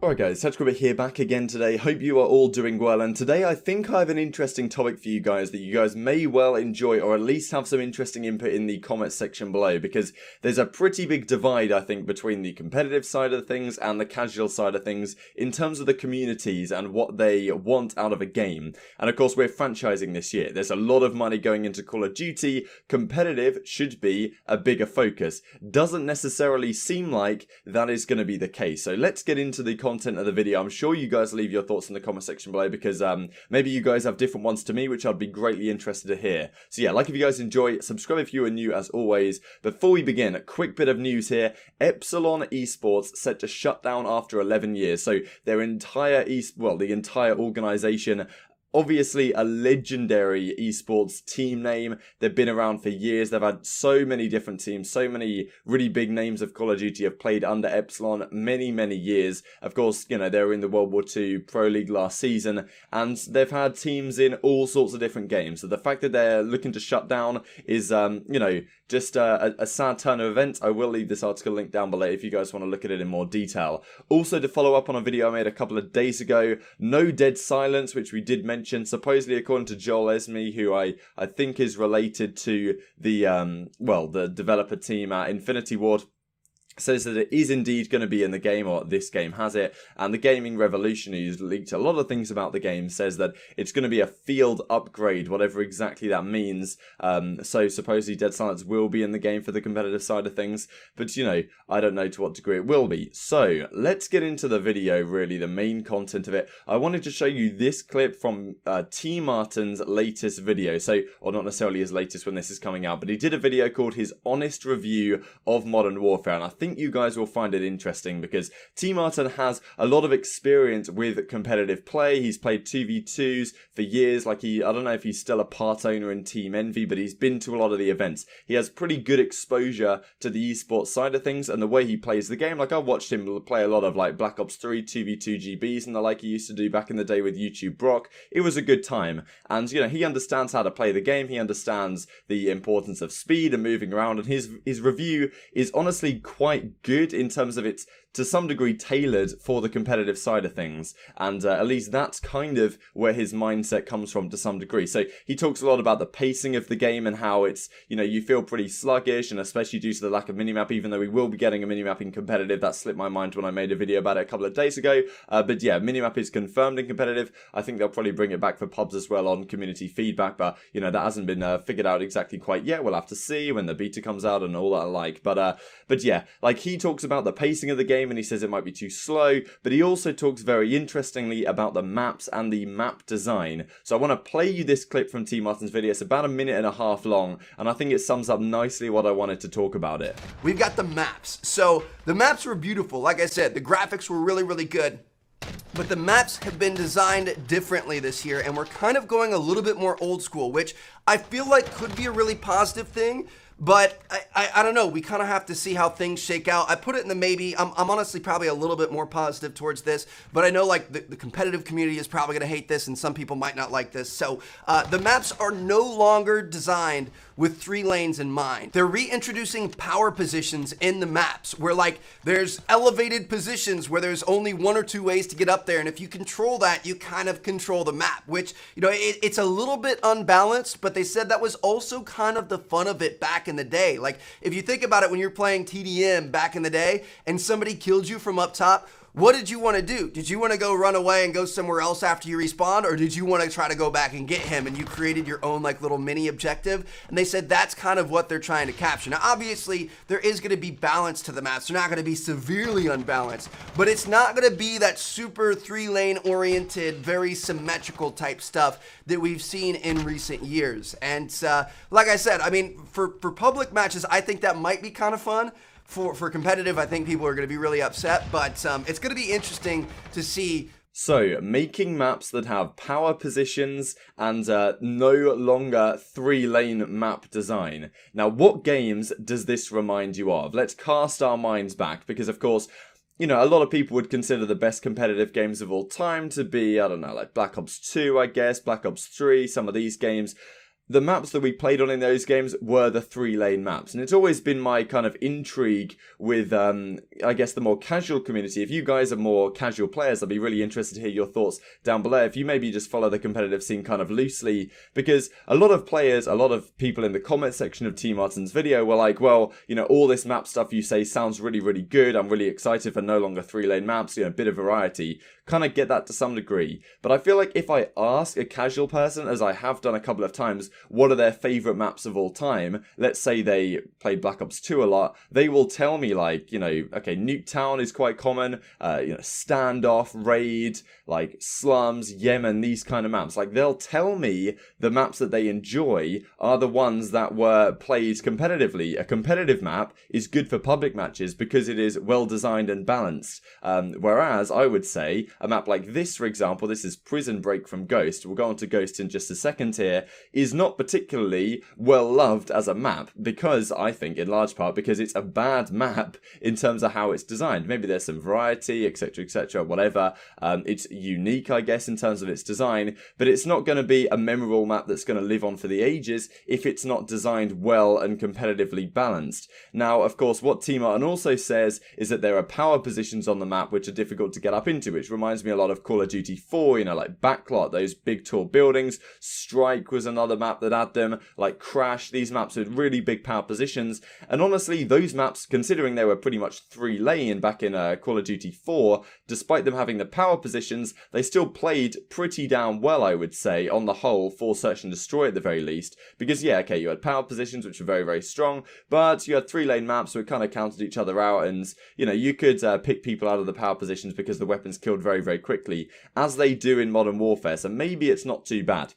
Alright guys, TJHaLy here back again today. Hope you are all doing well, and today I think I have an interesting topic for you guys that you guys may well enjoy, or at least have some interesting input in the comments section below, because there's a pretty big divide I think between the competitive side of things and the casual side of things in terms of the communities and what they want out of a game. And of course we're franchising this year. There's a lot of money going into Call of Duty. Competitive should be a bigger focus. Doesn't necessarily seem like that is going to be the case. So let's get into the content of the video. I'm sure you guys leave your thoughts in the comment section below, because maybe you guys have different ones to me, which I'd be greatly interested to hear. So yeah, like if you guys enjoy, subscribe if you are new as always. Before we begin, a quick bit of news here. Epsilon Esports set to shut down after 11 years. So their entire the entire organization, obviously a legendary esports team name. They've been around for years. They've had so many different teams. So many really big names of Call of Duty have played under Epsilon many years. Of course, you know, they were in the World War II Pro League last season, and they've had teams in all sorts of different games. So the fact that they're looking to shut down is, you know, just a sad turn of events. I will leave this article linked down below if you guys want to look at it in more detail. Also, to follow up on a video I made a couple of days ago, no dead silence, which we did mention. Supposedly, according to Joel Esme, who I think is related to the the developer team at Infinity Ward, says that it is indeed going to be in the game, or this game has it, and the Gaming Revolution, who's leaked a lot of things about the game, says that it's going to be a field upgrade, whatever exactly that means. So supposedly Dead Silence will be in the game for the competitive side of things, but you know, I don't know to what degree it will be. So let's get into the video, really, the main content of it. I wanted to show you this clip from T Martin's latest video, or not necessarily his latest when this is coming out, but he did a video called his honest review of Modern Warfare, and I think you guys will find it interesting because T Martin has a lot of experience with competitive play. He's played 2v2s for years. Like, I don't know if he's still a part owner in Team Envy, but he's been to a lot of the events. He has pretty good exposure to the esports side of things and the way he plays the game. Like, I've watched him play a lot of like Black Ops 3, 2v2 GBs and the like he used to do back in the day with YouTube Brock. It was a good time. And, you know, he understands how to play the game. He understands the importance of speed and moving around. And his review is honestly quite good in terms of it's to some degree tailored for the competitive side of things, and at least that's kind of where his mindset comes from to some degree. So he talks a lot about the pacing of the game and how it's, you know, you feel pretty sluggish, and especially due to the lack of minimap, even though we will be getting a minimap in competitive. That slipped my mind when I made a video about it a couple of days ago, but yeah, minimap is confirmed in competitive. I think they'll probably bring it back for pubs as well on community feedback, but you know, that hasn't been figured out exactly quite yet. We'll have to see when the beta comes out and all that alike, but yeah, like, he talks about the pacing of the game and he says it might be too slow, but he also talks very interestingly about the maps and the map design. So I want to play you this clip from T Martin's video. It's about a minute and a half long, and I think it sums up nicely what I wanted to talk about it. We've got the maps. So the maps were beautiful. Like I said, the graphics were really good. But the maps have been designed differently this year, and we're kind of going a little bit more old school, which I feel like could be a really positive thing. But I don't know, we kind of have to see how things shake out. I put it in the maybe. I'm honestly probably a little bit more positive towards this, but I know like the competitive community is probably going to hate this and some people might not like this. So the maps are no longer designed with 3 lanes in mind. They're reintroducing power positions in the maps where like there's elevated positions where there's only 1 or 2 ways to get up there, and if you control that, you kind of control the map, which, you know, it's a little bit unbalanced, but they said that was also kind of the fun of it back in the day. Like, if you think about it, when you're playing TDM back in the day and somebody killed you from up top, what did you want to do? Did you want to go run away and go somewhere else after you respawned, or did you want to try to go back and get him, and you created your own like little mini objective? And they said that's kind of what they're trying to capture. Now obviously there is going to be balance to the maps. They're not going to be severely unbalanced, but it's not going to be that super 3-lane oriented, very symmetrical type stuff that we've seen in recent years. And like I said, I mean, for public matches, I think that might be kind of fun. For competitive, I think people are going to be really upset, but it's going to be interesting to see. So, making maps that have power positions and no longer 3-lane map design. Now, what games does this remind you of? Let's cast our minds back, because of course, you know, a lot of people would consider the best competitive games of all time to be, I don't know, like Black Ops 2, I guess, Black Ops 3, some of these games. the maps that we played on in those games were the 3-lane maps. And it's always been my kind of intrigue with, I guess, the more casual community. If you guys are more casual players, I'd be really interested to hear your thoughts down below. If you maybe just follow the competitive scene kind of loosely, because a lot of players, a lot of people in the comment section of T Martin's video were like, well, you know, all this map stuff you say sounds really, really good. I'm really excited for no longer 3-lane maps, you know, a bit of variety. Kind of get that to some degree. But I feel like if I ask a casual person, as I have done a couple of times, what are their favorite maps of all time, let's say they played Black Ops 2 a lot, they will tell me like, you know, okay, Nuketown is quite common, you know, Standoff, Raid, like Slums, Yemen, these kind of maps. Like, they'll tell me the maps that they enjoy are the ones that were played competitively. A competitive map is good for public matches because it is well designed and balanced. Whereas I would say a map like this, for example, this is Prison Break from Ghost, we'll go on to Ghost in just a second here, is not particularly well loved as a map because, I think, in large part, because it's a bad map in terms of how it's designed. Maybe there's some variety, etc., whatever. It's unique, I guess, in terms of its design, but it's not going to be a memorable map that's going to live on for the ages if it's not designed well and competitively balanced. Now, of course, what T Martin also says is that there are power positions on the map which are difficult to get up into, which reminds me a lot of Call of Duty 4, you know, like Backlot, those big tall buildings. Strike was another map that had them, like Crash, these maps with really big power positions. And honestly, those maps, considering they were pretty much 3-lane back in Call of Duty 4, despite them having the power positions, they still played pretty damn well, I would say, on the whole, for Search and Destroy at the very least. Because, yeah, okay, you had power positions, which were very, very strong, but you had 3-lane maps which kind of counted each other out, and, you know, you could pick people out of the power positions because the weapons killed very, very quickly, as they do in Modern Warfare, so maybe it's not too bad.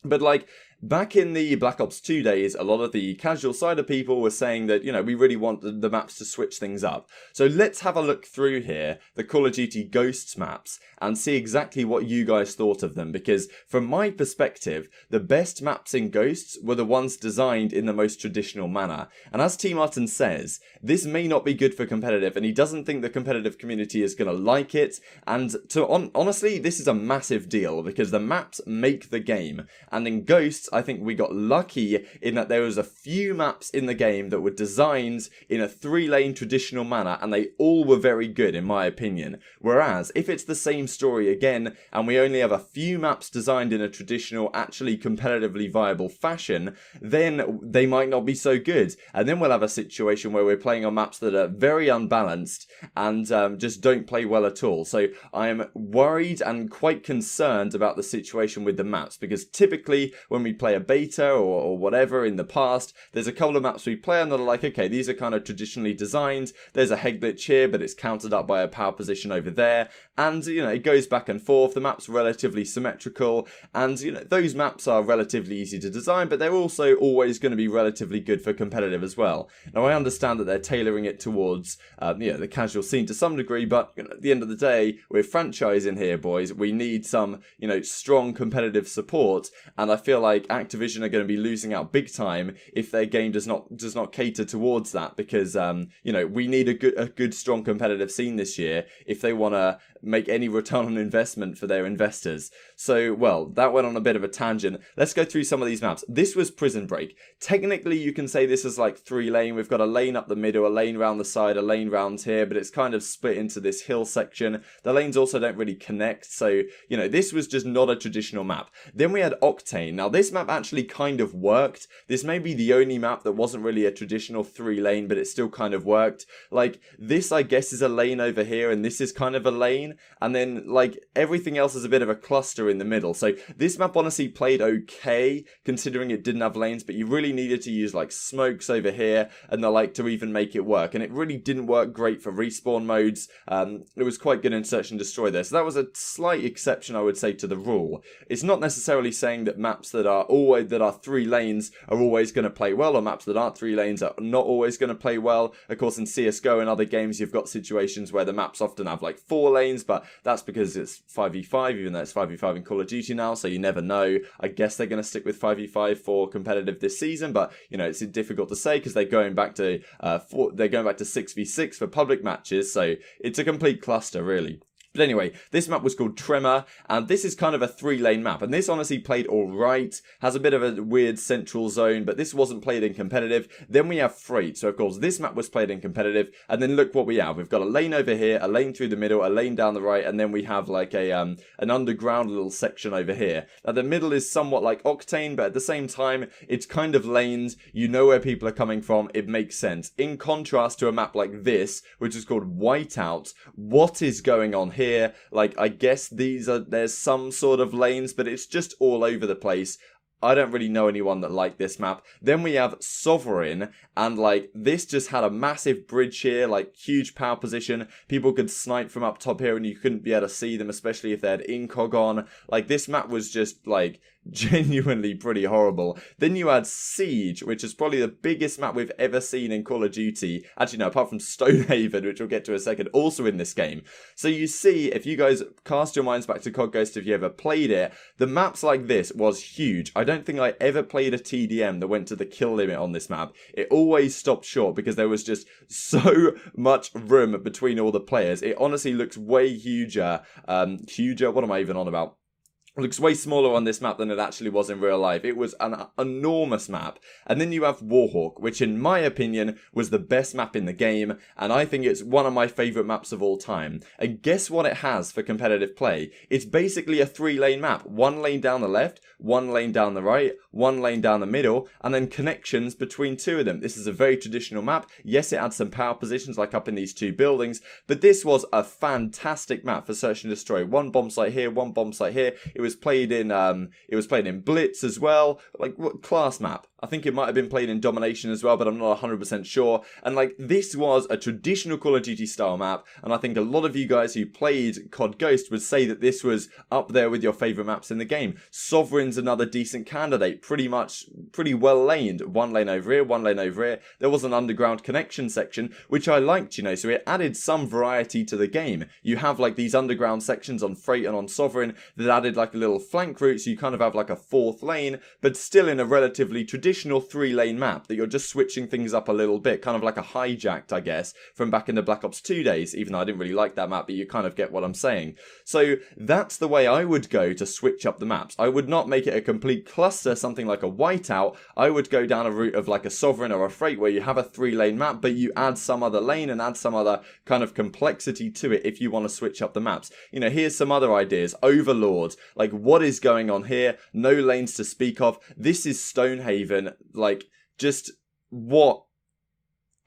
But, like, back in the Black Ops 2 days, a lot of the casual side of people were saying that, you know, we really want the maps to switch things up. So let's have a look through here, the Call of Duty Ghosts maps, and see exactly what you guys thought of them. Because from my perspective, the best maps in Ghosts were the ones designed in the most traditional manner. And as T Martin says, this may not be good for competitive, and he doesn't think the competitive community is going to like it. And honestly, this is a massive deal, because the maps make the game. And in Ghosts, I think we got lucky in that there was a few maps in the game that were designed in a 3-lane traditional manner, and they all were very good in my opinion. Whereas if it's the same story again and we only have a few maps designed in a traditional, actually competitively viable fashion, then they might not be so good, and then we'll have a situation where we're playing on maps that are very unbalanced and just don't play well at all. So I am worried and quite concerned about the situation with the maps, because typically when we play a beta or whatever in the past, there's a couple of maps we play and that are like, okay, these are kind of traditionally designed, there's a head glitch here, but it's countered up by a power position over there, and, you know, it goes back and forth, the map's relatively symmetrical, and, you know, those maps are relatively easy to design, but they're also always going to be relatively good for competitive as well. Now, I understand that they're tailoring it towards, you know, the casual scene to some degree, but, you know, at the end of the day, we're franchising here, boys. We need some, you know, strong competitive support, and I feel like Activision are going to be losing out big time if their game does not cater towards that, because you know, we need a good strong competitive scene this year if they want to make any return on investment for their investors. So, well, that went on a bit of a tangent. Let's go through some of these maps. This was Prison Break. Technically, you can say this is like 3-lane. We've got a lane up the middle, a lane round the side, a lane round here, but it's kind of split into this hill section. The lanes also don't really connect, so, you know, this was just not a traditional map. Then we had Octane. Now, this map actually kind of worked. This may be the only map that wasn't really a traditional 3-lane, but it still kind of worked. Like, this, I guess, is a lane over here, and this is kind of a lane, and then, like, everything else is a bit of a cluster in the middle. So this map honestly played okay, considering it didn't have lanes, but you really needed to use, like, smokes over here and the like to even make it work, and it really didn't work great for respawn modes. It was quite good in Search and Destroy there, so that was a slight exception, I would say, to the rule. It's not necessarily saying that maps that are 3 lanes are always going to play well, or maps that aren't 3 lanes are not always going to play well. Of course, in CSGO and other games, you've got situations where the maps often have like 4 lanes, but that's because it's 5v5, even though it's 5v5 in Call of Duty now, so you never know. I guess they're going to stick with 5v5 for competitive this season, but, you know, it's difficult to say because they're going back to 6v6 for public matches, so it's a complete cluster, really. But anyway, this map was called Tremor, and this is kind of a 3-lane map, and this honestly played alright, has a bit of a weird central zone, but this wasn't played in competitive. Then we have Freight, so of course this map was played in competitive, and then look what we have. We've got a lane over here, a lane through the middle, a lane down the right, and then we have like a an underground little section over here. Now the middle is somewhat like Octane, but at the same time, it's kind of lanes, you know where people are coming from, it makes sense. In contrast to a map like this, which is called Whiteout, what is going on here? Like, I guess there's some sort of lanes, but it's just all over the place. I don't really know anyone that liked this map. Then we have Sovereign, and like, this just had a massive bridge here, like, huge power position. People could snipe from up top here and you couldn't be able to see them, especially if they had incog on. Like, this map was just, like, genuinely pretty horrible. Then you had Siege, which is probably the biggest map we've ever seen in Call of Duty. Actually, no, apart from Stonehaven, which we'll get to in a second, also in this game. So you see, if you guys cast your minds back to CoD Ghost, if you ever played it, the maps like this was huge. I don't think I ever played a TDM that went to the kill limit on this map. It always stopped short because there was just so much room between all the players. It honestly looks way huger. What am I even on about? It looks way smaller on this map than it actually was in real life. It was an enormous map. And then you have Warhawk, which in my opinion was the best map in the game, and I think it's one of my favourite maps of all time. And guess what it has for competitive play? It's basically a 3-lane map. 1 lane down the left, 1 lane down the right, 1 lane down the middle, and then connections between 2 of them. This is a very traditional map. Yes, it had some power positions like up in these 2 buildings, but this was a fantastic map for search and destroy. 1 bomb site here, 1 bomb site here. It was played in Blitz as well. Like, what class map? I think it might have been played in Domination as well, but I'm not 100% sure. And like, this was a traditional Call of Duty style map, and I think a lot of you guys who played COD Ghost would say that this was up there with your favourite maps in the game. Sovereign's another decent candidate, pretty well laned. 1 lane over here, 1 lane over here. There was an underground connection section, which I liked, you know, so it added some variety to the game. You have like these underground sections on Freight and on Sovereign that added like a little flank route, so you kind of have like a 4th lane, but still in a relatively traditional 3-lane map that you're just switching things up a little bit, kind of like a Hijacked, I guess, from back in the Black Ops 2 days, even though I didn't really like that map, but you kind of get what I'm saying. So that's the way I would go to switch up the maps. I would not make it a complete cluster, something like a Whiteout. I would go down a route of like a Sovereign or a Freight where you have a 3-lane map, but you add some other lane and add some other kind of complexity to it if you want to switch up the maps. You know, here's some other ideas. Overlord, like, what is going on here? No lanes to speak of. This is Stonehaven. Like, just what?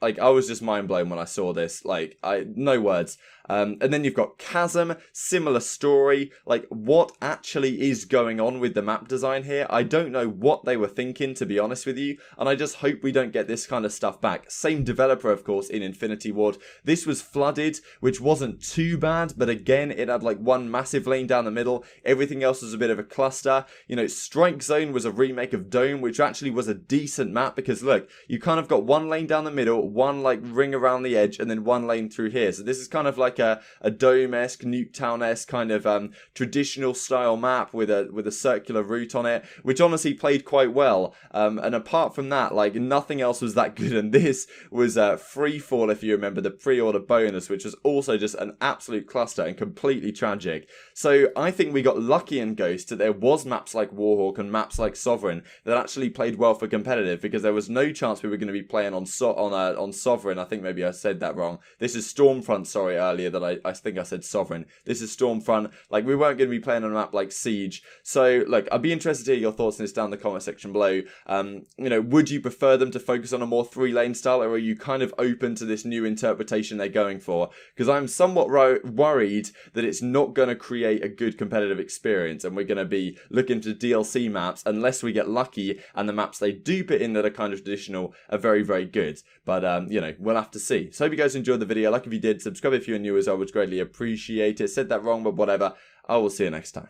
Like, I was just mind blown when I saw this. Like, no words. And then you've got Chasm, similar story. Like, what actually is going on with the map design here? I don't know what they were thinking, to be honest with you, and I just hope we don't get this kind of stuff back. Same developer, of course, in Infinity Ward. This was Flooded, which wasn't too bad, but again, it had like 1 massive lane down the middle. Everything else was a bit of a cluster. You know, Strike Zone was a remake of Dome, which actually was a decent map, because look, you kind of got 1 lane down the middle, 1 like ring around the edge, and then 1 lane through here. So this is kind of like a Dome-esque, Nuketown-esque kind of traditional style map with a circular route on it, which honestly played quite well. And apart from that, like, nothing else was that good. And this was Freefall, if you remember, the pre-order bonus, which was also just an absolute cluster and completely tragic. So I think we got lucky in Ghost that there was maps like Warhawk and maps like Sovereign that actually played well for competitive, because there was no chance we were going to be playing on Sovereign. I think maybe I said that wrong. This is Stormfront, sorry, earlier, that I think I said Sovereign. This is Stormfront. Like, we weren't going to be playing on a map like Siege. So, look, I'd be interested to hear your thoughts on this down in the comment section below. You know, would you prefer them to focus on a more 3-lane style, or are you kind of open to this new interpretation they're going for? Because I'm somewhat worried that it's not going to create a good competitive experience, and we're going to be looking to DLC maps unless we get lucky and the maps they do put in that are kind of traditional are very, very good. But, you know, we'll have to see. So, hope you guys enjoyed the video. Like if you did, subscribe if you're new, as I would greatly appreciate it. Said that wrong, but whatever. I will see you next time.